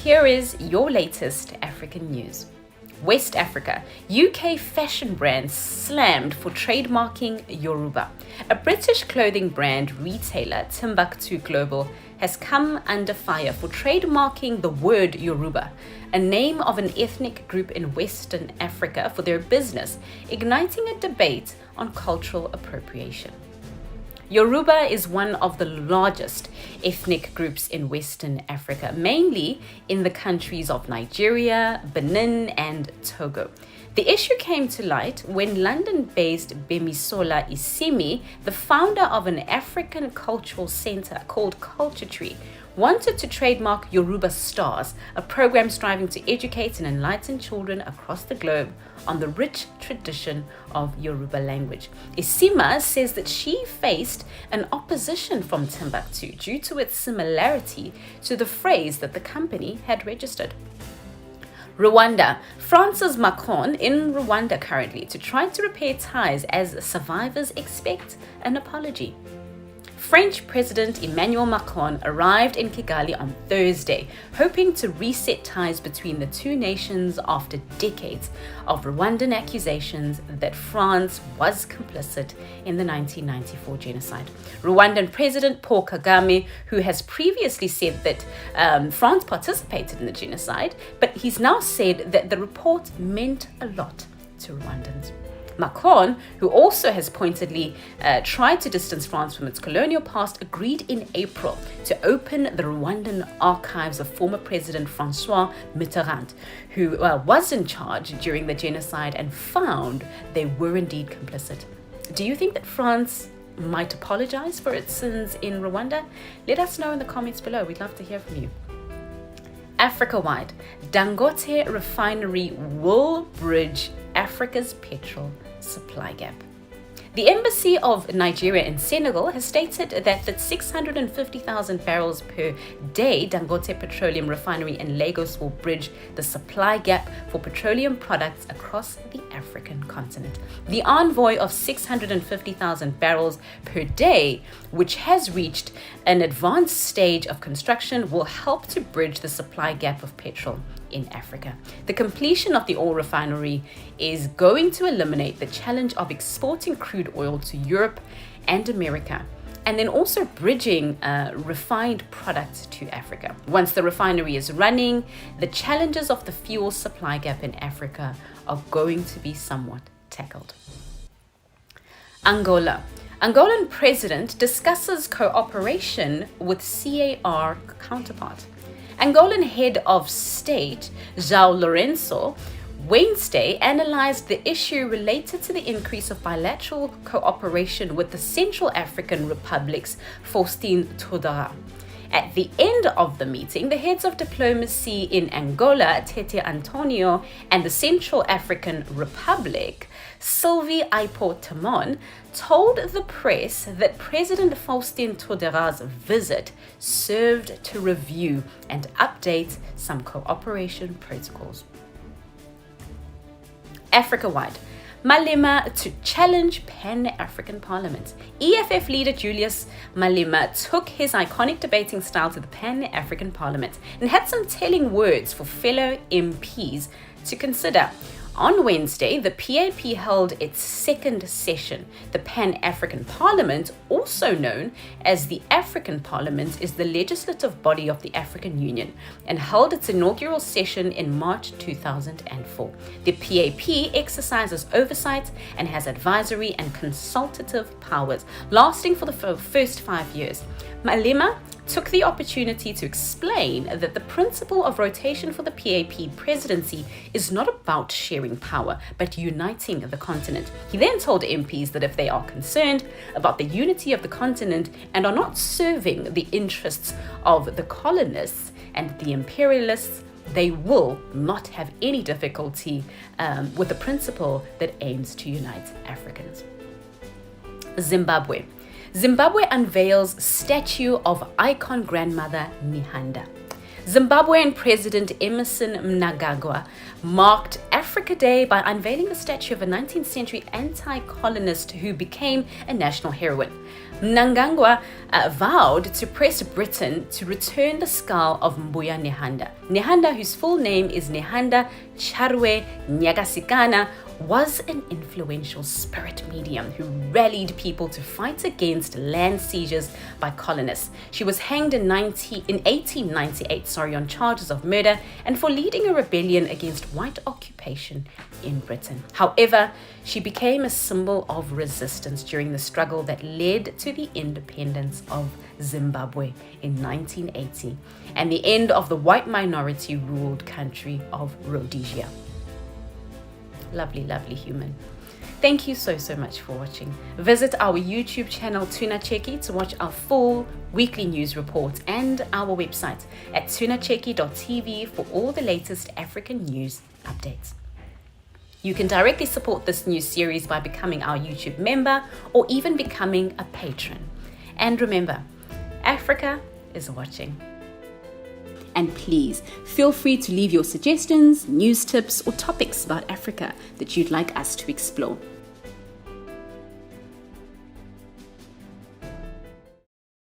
here is your latest African news. West Africa, UK fashion brand slammed for trademarking Yoruba. A British clothing brand retailer, Timbuktu Global, has come under fire for trademarking the word Yoruba, a name of an ethnic group in Western Africa, for their business, igniting a debate on cultural appropriation. Yoruba is one of the largest ethnic groups in Western Africa, mainly in the countries of Nigeria, Benin, and Togo. The issue came to light when London-based Bemisola Isimi, the founder of an African cultural center called Culture Tree, wanted to trademark Yoruba Stars, a program striving to educate and enlighten children across the globe on the rich tradition of Yoruba language. Isima says that she faced an opposition from Timbuktu due to its similarity to the phrase that the company had registered. Rwanda. France's Macron in Rwanda currently to try to repair ties as survivors expect an apology. French President Emmanuel Macron arrived in Kigali on Thursday, hoping to reset ties between the two nations after decades of Rwandan accusations that France was complicit in the 1994 genocide. Rwandan President Paul Kagame, who has previously said that France participated in the genocide, but he's now said that the report meant a lot to Rwandans. Macron, who also has pointedly tried to distance France from its colonial past, agreed in April to open the Rwandan archives of former President Francois Mitterrand, who was in charge during the genocide and found they were indeed complicit. Do you think that France might apologize for its sins in Rwanda? Let us know in the comments below. We'd love to hear from you. Africa-wide, Dangote refinery will bridge Africa's petrol supply gap. The Embassy of Nigeria in Senegal has stated that the 650,000 barrels per day Dangote Petroleum Refinery in Lagos will bridge the supply gap for petroleum products across the African continent. The envoy of 650,000 barrels per day, which has reached an advanced stage of construction, will help to bridge the supply gap of petrol in Africa. The completion of the oil refinery is going to eliminate the challenge of exporting crude oil to Europe and America, and then also bridging refined products to Africa. Once the refinery is running, the challenges of the fuel supply gap in Africa are going to be somewhat tackled. Angola. Angolan president discusses cooperation with CAR counterpart. Angolan head of state, João Lourenço, Wednesday analyzed the issue related to the increase of bilateral cooperation with the Central African Republic's Faustin Todera. At the end of the meeting, the heads of diplomacy in Angola, Tete Antonio, and the Central African Republic, Sylvie Aipo Tamon, told the press that President Faustin Todera's visit served to review and update some cooperation protocols. Africa-wide, Malema to challenge Pan-African Parliament. EFF leader Julius Malema took his iconic debating style to the Pan-African Parliament and had some telling words for fellow MPs to consider. On Wednesday, the PAP held its second session. The Pan-African Parliament, also known as the African Parliament, is the legislative body of the African Union and held its inaugural session in March 2004. The PAP exercises oversight and has advisory and consultative powers, lasting for the first 5 years. Malema took the opportunity to explain that the principle of rotation for the PAP presidency is not about sharing power, but uniting the continent. He then told MPs that if they are concerned about the unity of the continent and are not serving the interests of the colonists and the imperialists, they will not have any difficulty with the principle that aims to unite Africans. Zimbabwe. Zimbabwe unveils statue of icon grandmother Nihanda. Zimbabwean President Emmerson Mnangagwa marked Africa Day by unveiling the statue of a 19th century anti-colonist who became a national heroine. Mnangagwa vowed to press Britain to return the skull of Mbuya Nehanda. Nehanda, whose full name is Nehanda Charwe Nyagasikana, was an influential spirit medium who rallied people to fight against land seizures by colonists. She was hanged in 1898 on charges of murder and for leading a rebellion against white occupation in Britain. However, she became a symbol of resistance during the struggle that led to the independence of Zimbabwe in 1980 and the end of the white minority ruled country of Rhodesia. Lovely, lovely human. Thank you so much for watching. Visit our YouTube channel Tuna Cheki to watch our full weekly news report and our website at tunacheki.tv for all the latest African news updates. You can directly support this news series by becoming our YouTube member or even becoming a patron. And remember, Africa is watching. And please feel free to leave your suggestions, news tips, or topics about Africa that you'd like us to explore.